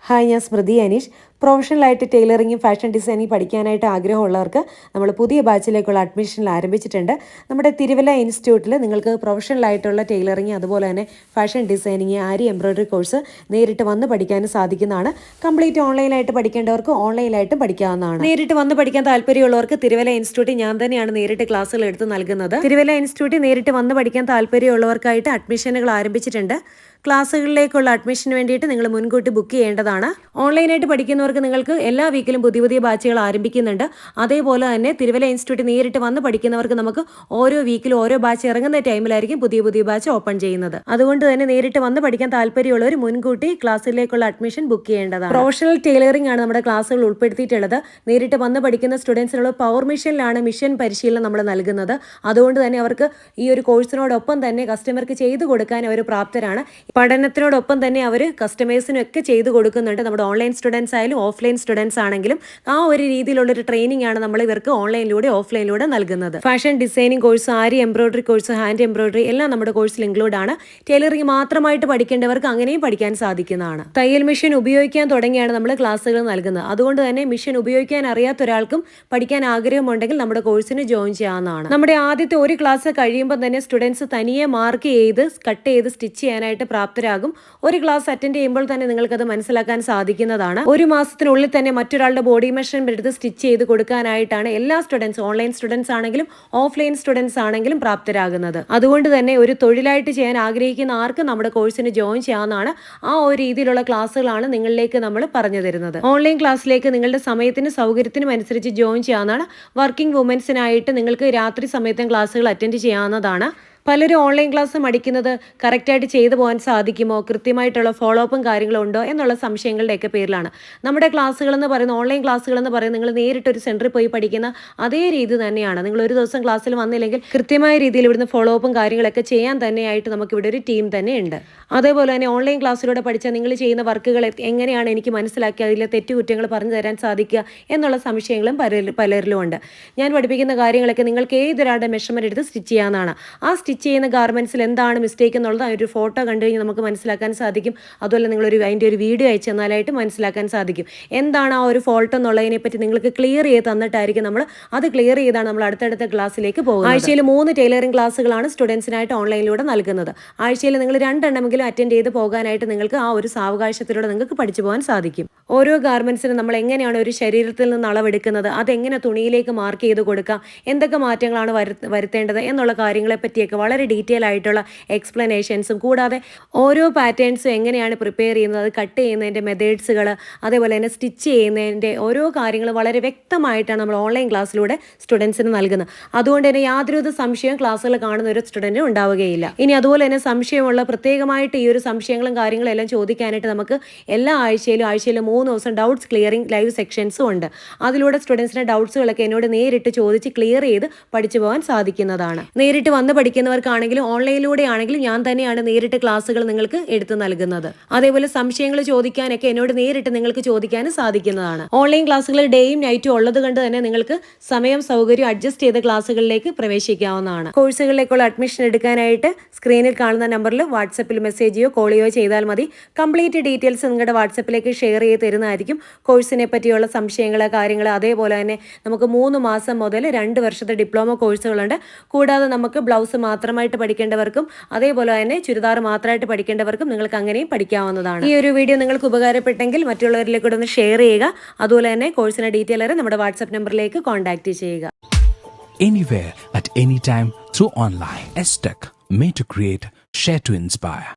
Hi, ഞാൻ സ്മൃതി Aneesh. പ്രൊഫഷണലായിട്ട് ടൈലറിങ്ങും fashion designing പഠിക്കാനായിട്ട് ആഗ്രഹമുള്ളവർക്ക് നമ്മൾ പുതിയ ബാച്ചിലേക്കുള്ള അഡ്മിഷനിൽ ആരംഭിച്ചിട്ടുണ്ട്. നമ്മുടെ തിരുവല്ല ഇൻസ്റ്റിറ്റ്യൂട്ടിൽ നിങ്ങൾക്ക് പ്രൊഫഷണലായിട്ടുള്ള ടൈലറിങ്, അതുപോലെ തന്നെ ഫാഷൻ ഡിസൈനിങ്, ആരി എംബ്രോയ്ഡറി കോഴ്സ് നേരിട്ട് വന്ന് പഠിക്കാനും സാധിക്കുന്നതാണ്. കംപ്ലീറ്റ് ഓൺലൈനായിട്ട് പഠിക്കേണ്ടവർക്ക് ഓൺലൈനായിട്ട് പഠിക്കാവുന്നതാണ്. നേരിട്ട് വന്ന് പഠിക്കാൻ താല്പര്യമുള്ളവർക്ക് തിരുവല്ല ഇൻസ്റ്റിറ്റ്യൂട്ടിൽ ഞാൻ തന്നെയാണ് നേരിട്ട് ക്ലാസ്സുകൾ എടുത്ത് നൽകുന്നത്. തിരുവല്ല ഇൻസ്റ്റിറ്റ്യൂട്ടിൽ നേരിട്ട് വന്ന് പഠിക്കാൻ താല്പര്യമുള്ളവർക്കായിട്ട് അഡ്മിഷനുകൾ ആരംഭിച്ചിട്ടുണ്ട്. ക്ലാസ്സുകളിലേക്കുള്ള അഡ്മിഷന് വേണ്ടിയിട്ട് നിങ്ങൾ മുൻകൂട്ടി ബുക്ക് ചെയ്യേണ്ടതാണ്. ഓൺലൈനായിട്ട് പഠിക്കുന്നവർക്ക് നിങ്ങൾക്ക് എല്ലാ വീക്കിലും പുതിയ പുതിയ ബാച്ചുകൾ ആരംഭിക്കുന്നുണ്ട്. അതേപോലെ തന്നെ തിരുവല്ല ഇൻസ്റ്റിറ്റ്യൂട്ട് നേരിട്ട് വന്ന് പഠിക്കുന്നവർക്ക് നമുക്ക് ഓരോ വീക്കിലും ഓരോ ബാച്ച് ഇറങ്ങുന്ന ടൈമിലായിരിക്കും പുതിയ പുതിയ ബാച്ച് ഓപ്പൺ ചെയ്യുന്നത്. അതുകൊണ്ട് തന്നെ നേരിട്ട് വന്ന് പഠിക്കാൻ താല്പര്യമുള്ളവർ മുൻകൂട്ടി ക്ലാസ്സിലേക്കുള്ള അഡ്മിഷൻ ബുക്ക് ചെയ്യേണ്ടതാണ്. പ്രൊഫഷണൽ ടൈലറിംഗ് ആണ് നമ്മുടെ ക്ലാസ്സുകൾ ഉൾപ്പെടുത്തിയിട്ടുള്ളത്. നേരിട്ട് വന്ന് പഠിക്കുന്ന സ്റ്റുഡൻസിനുള്ള പവർ മിഷനിലാണ് മിഷൻ പരിശീലനം നമ്മൾ നൽകുന്നത്. അതുകൊണ്ട് തന്നെ അവർക്ക് ഈ ഒരു കോഴ്സിനോടൊപ്പം തന്നെ കസ്റ്റമർക്ക് ചെയ്തു കൊടുക്കാൻ അവർ പ്രാപ്തരാണ്. പഠനത്തിനോടൊപ്പം തന്നെ അവർ കസ്റ്റമേഴ്സിനൊക്കെ ചെയ്തു കൊടുക്കുന്നുണ്ട്. നമ്മുടെ ഓൺലൈൻ സ്റ്റുഡൻസ് ആയാലും ഓഫ്ലൈൻ സ്റ്റുഡൻസ് ആണെങ്കിലും ആ ഒരു രീതിയിലുള്ളൊരു ട്രെയിനിങ് ആണ് നമ്മൾ ഇവർക്ക് ഓൺലൈനിലൂടെ ഓഫ്ലൈനിലൂടെ നൽകുന്നത്. ഫാഷൻ ഡിസൈനിങ് കോഴ്സ്, ആരി എംബ്രോയ്ഡറി കോഴ്സ്, ഹാൻഡ് എംബ്രോയ്ഡറി എല്ലാം നമ്മുടെ കോഴ്സിൽ ഇൻക്ലൂഡ് ആണ്. ടൈലറിംഗ് മാത്രമായിട്ട് പഠിക്കേണ്ടവർക്ക് അങ്ങനെയും പഠിക്കാൻ സാധിക്കുന്നതാണ്. തയ്യൽ മെഷീൻ ഉപയോഗിക്കാൻ തുടങ്ങിയാണ് നമ്മൾ ക്ലാസ്സുകൾ നൽകുന്നത്. അതുകൊണ്ട് തന്നെ മെഷീൻ ഉപയോഗിക്കാൻ അറിയാത്ത ഒരാൾക്കും പഠിക്കാൻ ആഗ്രഹമുണ്ടെങ്കിൽ നമ്മുടെ കോഴ്സിന് ജോയിൻ ചെയ്യാവുന്നതാണ്. നമ്മുടെ ആദ്യത്തെ ഒരു ക്ലാസ് കഴിയുമ്പോൾ തന്നെ സ്റ്റുഡൻസ് തനിയെ മാർക്ക് ചെയ്ത് കട്ട് ചെയ്ത് സ്റ്റിച്ച് ചെയ്യാനായിട്ട് പ്രാപ്തരാകും. ഒരു ക്ലാസ് അറ്റൻഡ് ചെയ്യുമ്പോൾ തന്നെ നിങ്ങൾക്കത് മനസ്സിലാക്കാൻ സാധിക്കുന്നതാണ്. ഒരു മാസത്തിനുള്ളിൽ തന്നെ മറ്റൊരാളുടെ ബോഡി മെഷർമെന്റ് എടുത്ത് സ്റ്റിച്ച് ചെയ്ത് കൊടുക്കാനായിട്ടാണ് എല്ലാ സ്റ്റുഡൻസ്, ഓൺലൈൻ സ്റ്റുഡൻസ് ആണെങ്കിലും ഓഫ്ലൈൻ സ്റ്റുഡൻസ് ആണെങ്കിലും പ്രാപ്തരാകുന്നത്. അതുകൊണ്ട് തന്നെ ഒരു തൊഴിലായിട്ട് ചെയ്യാൻ ആഗ്രഹിക്കുന്ന ആർക്കും നമ്മുടെ കോഴ്സിന് ജോയിൻ ചെയ്യാവുന്നതാണ്. ആ ഒരു രീതിയിലുള്ള ക്ലാസ്സുകളാണ് നിങ്ങളിലേക്ക് നമ്മൾ പറഞ്ഞു തരുന്നത്. ഓൺലൈൻ ക്ലാസ്സിലേക്ക് നിങ്ങളുടെ സമയത്തിനും സൗകര്യത്തിനും അനുസരിച്ച് ജോയിൻ ചെയ്യാവുന്നതാണ്. വർക്കിംഗ് വുമൻസിനായിട്ട് നിങ്ങൾക്ക് രാത്രി സമയത്തും ക്ലാസ്സുകൾ അറ്റൻഡ് ചെയ്യാവുന്നതാണ്. പലരും ഓൺലൈൻ ക്ലാസ് മടിക്കുന്നത് കറക്റ്റായിട്ട് ചെയ്തു പോകാൻ സാധിക്കുമോ, കൃത്യമായിട്ടുള്ള ഫോളോ അപ്പും കാര്യങ്ങളും ഉണ്ടോ എന്നുള്ള സംശയങ്ങളുടെയൊക്കെ പേരിലാണ്. നമ്മുടെ ക്ലാസ്സുകളെന്ന് പറയുന്നത്, ഓൺലൈൻ ക്ലാസ്സുകളെന്ന് പറയുന്നത് നിങ്ങൾ നേരിട്ടൊരു സെൻറ്ററിൽ പോയി പഠിക്കുന്ന അതേ രീതി തന്നെയാണ്. നിങ്ങൾ ഒരു ദിവസം ക്ലാസ്സിൽ വന്നില്ലെങ്കിൽ കൃത്യമായ രീതിയിൽ ഇവിടുന്ന് ഫോളോ അപ്പും കാര്യങ്ങളൊക്കെ ചെയ്യാൻ തന്നെയായിട്ട് നമുക്കിവിടെ ഒരു ടീം തന്നെ ഉണ്ട്. അതേപോലെ തന്നെ ഓൺലൈൻ ക്ലാസ്സിലൂടെ പഠിച്ചാൽ നിങ്ങൾ ചെയ്യുന്ന വർക്കുകൾ എങ്ങനെയാണ് എനിക്ക് മനസ്സിലാക്കി അതിലെ തെറ്റുകുറ്റങ്ങൾ പറഞ്ഞു തരാൻ സാധിക്കുക എന്നുള്ള സംശയങ്ങളും പലരിലും ഉണ്ട്. ഞാൻ പഠിപ്പിക്കുന്ന കാര്യങ്ങളൊക്കെ നിങ്ങൾക്ക് ഏതൊരാളുടെ മെഷർമെൻറ്റ് എടുത്ത് സ്റ്റിച്ച് ചെയ്യാവുന്നതാണ്. ആ സ്റ്റിച്ച് ചെയ്യുന്ന ഗാർമെൻറ്റ്സിൽ എന്താണ് മിസ്റ്റേക്ക് എന്നുള്ളത് ഒരു ഫോട്ടോ കണ്ടു കഴിഞ്ഞാൽ നമുക്ക് മനസ്സിലാക്കാൻ സാധിക്കും. അതുപോലെ അതിൻ്റെ ഒരു വീഡിയോ അയച്ചു തന്നാലായിട്ട് മനസ്സിലാക്കാൻ സാധിക്കും. എന്താണ് ആ ഒരു ഫോൾട്ട് എന്നുള്ളതിനെ പറ്റി നിങ്ങൾക്ക് ക്ലിയർ ചെയ്ത് തന്നിട്ടായിരിക്കും നമ്മൾ അത് ക്ലിയർ ചെയ്താണ് നമ്മൾ അടുത്തടുത്ത ക്ലാസ്സിലേക്ക് പോകുന്നത്. ആഴ്ചയിൽ 3 ടൈലറിംഗ് ക്ലാസ്സുകളാണ് സ്റ്റുഡൻസിനായിട്ട് ഓൺലൈനിലൂടെ നൽകുന്നത്. ആഴ്ചയിൽ നിങ്ങൾ 2 എണ്ണമെങ്കിലും അറ്റൻഡ് ചെയ്ത് പോകാനായിട്ട് നിങ്ങൾക്ക് ആ ഒരു സാവകാശത്തിലൂടെ നിങ്ങൾക്ക് പഠിച്ചു പോകാൻ സാധിക്കും. ഓരോ ഗാർമെൻറ്റ്സിനും നമ്മൾ എങ്ങനെയാണ് ഒരു ശരീരത്തിൽ നിന്ന് അളവെടുക്കുന്നത്, അതെങ്ങനെ തുണിയിലേക്ക് മാർക്ക് ചെയ്ത് കൊടുക്കാം, എന്തൊക്കെ മാറ്റങ്ങളാണ് വരുത്തേണ്ടത് എന്നുള്ള കാര്യങ്ങളെ പറ്റിയൊക്കെ വളരെ ഡീറ്റെയിൽ ആയിട്ടുള്ള എക്സ്പ്ലനേഷൻസും, കൂടാതെ ഓരോ പാറ്റേൺസും എങ്ങനെയാണ് പ്രിപ്പയർ ചെയ്യുന്നത്, കട്ട് ചെയ്യുന്നതിൻ്റെ മെത്തേഡ്സുകൾ, അതേപോലെ തന്നെ സ്റ്റിച്ച് ചെയ്യുന്നതിൻ്റെ ഓരോ കാര്യങ്ങളും വളരെ വ്യക്തമായിട്ടാണ് നമ്മൾ ഓൺലൈൻ ക്ലാസ്സിലൂടെ സ്റ്റുഡൻസിന് നൽകുന്നത്. അതുകൊണ്ട് തന്നെ യാതൊരു സംശയവും ക്ലാസ്സുകൾ കാണുന്ന ഒരു സ്റ്റുഡൻറ്റിനും ഉണ്ടാവുകയില്ല. ഇനി അതുപോലെ തന്നെ സംശയമുള്ള പ്രത്യേകമായിട്ട് ഈ ഒരു സംശയങ്ങളും കാര്യങ്ങളും എല്ലാം ചോദിക്കാനായിട്ട് നമുക്ക് എല്ലാ ആഴ്ചയിലും 3 ദിവസം ഡൗട്ട്സ് ക്ലിയറിംഗ് ലൈവ് സെക്ഷൻസും ഉണ്ട്. അതിലൂടെ സ്റ്റുഡൻസിൻ്റെ ഡൗട്ട്സുകളൊക്കെ എന്നോട് നേരിട്ട് ചോദിച്ച് ക്ലിയർ ചെയ്ത് പഠിച്ചു പോകാൻ സാധിക്കുന്നതാണ്. നേരിട്ട് വന്ന് പഠിക്കുന്നവർക്കാണെങ്കിലും ഓൺലൈനിലൂടെ ആണെങ്കിലും ഞാൻ തന്നെയാണ് നേരിട്ട് ക്ലാസ്സുകൾ നിങ്ങൾക്ക് എടുത്തു നൽകുന്നത്. അതേപോലെ സംശയങ്ങൾ ചോദിക്കാനൊക്കെ എന്നോട് നേരിട്ട് നിങ്ങൾക്ക് ചോദിക്കാനും സാധിക്കുന്നതാണ്. ഓൺലൈൻ ക്ലാസ്സുകൾ ഡേയും നൈറ്റും ഉള്ളത് കൊണ്ട് തന്നെ നിങ്ങൾക്ക് സമയം സൗകര്യം അഡ്ജസ്റ്റ് ചെയ്ത ക്ലാസ്സുകളിലേക്ക് പ്രവേശിക്കാവുന്നതാണ്. കോഴ്സുകളിലേക്കുള്ള അഡ്മിഷൻ എടുക്കാനായിട്ട് സ്ക്രീനിൽ കാണുന്ന നമ്പറിൽ വാട്സപ്പിൽ മെസ്സേജ് കോളിയോ ചെയ്താൽ മതി. കംപ്ലീറ്റ് ഡീറ്റെയിൽസ് നിങ്ങളുടെ വാട്സപ്പിലേക്ക് ഷെയർ ചെയ്ത് തരുന്നതായിരിക്കും. കോഴ്സിനെ പറ്റിയുള്ള സംശയങ്ങൾ, കാര്യങ്ങൾ, അതേപോലെ തന്നെ നമുക്ക് 3 മാസം മുതൽ 2 വർഷത്തെ ഡിപ്ലോമ കോഴ്സുകളുണ്ട്. കൂടാതെ നമുക്ക് ബ്ലൗസ് മാത്രമായിട്ട് പഠിക്കേണ്ടവർക്കും അതേപോലെ തന്നെ ചുരിദാർ മാത്രമായിട്ട് പഠിക്കേണ്ടവർക്കും നിങ്ങൾക്ക് അങ്ങനെയും പഠിക്കാവുന്നതാണ്. ഈ ഒരു വീഡിയോ നിങ്ങൾക്ക് ഉപകാരപ്പെട്ടെങ്കിൽ മറ്റുള്ളവരിലേക്ക് കൂടെ ഒന്ന് ഷെയർ ചെയ്യുക. അതുപോലെ തന്നെ കോഴ്സിന്റെ ഡീറ്റെയിൽ നമ്മുടെ വാട്സ്ആപ്പ് നമ്പറിലേക്ക് കോൺടാക്ട് ചെയ്യുക. Anywhere at any time through online. STech, made to create, share to inspire.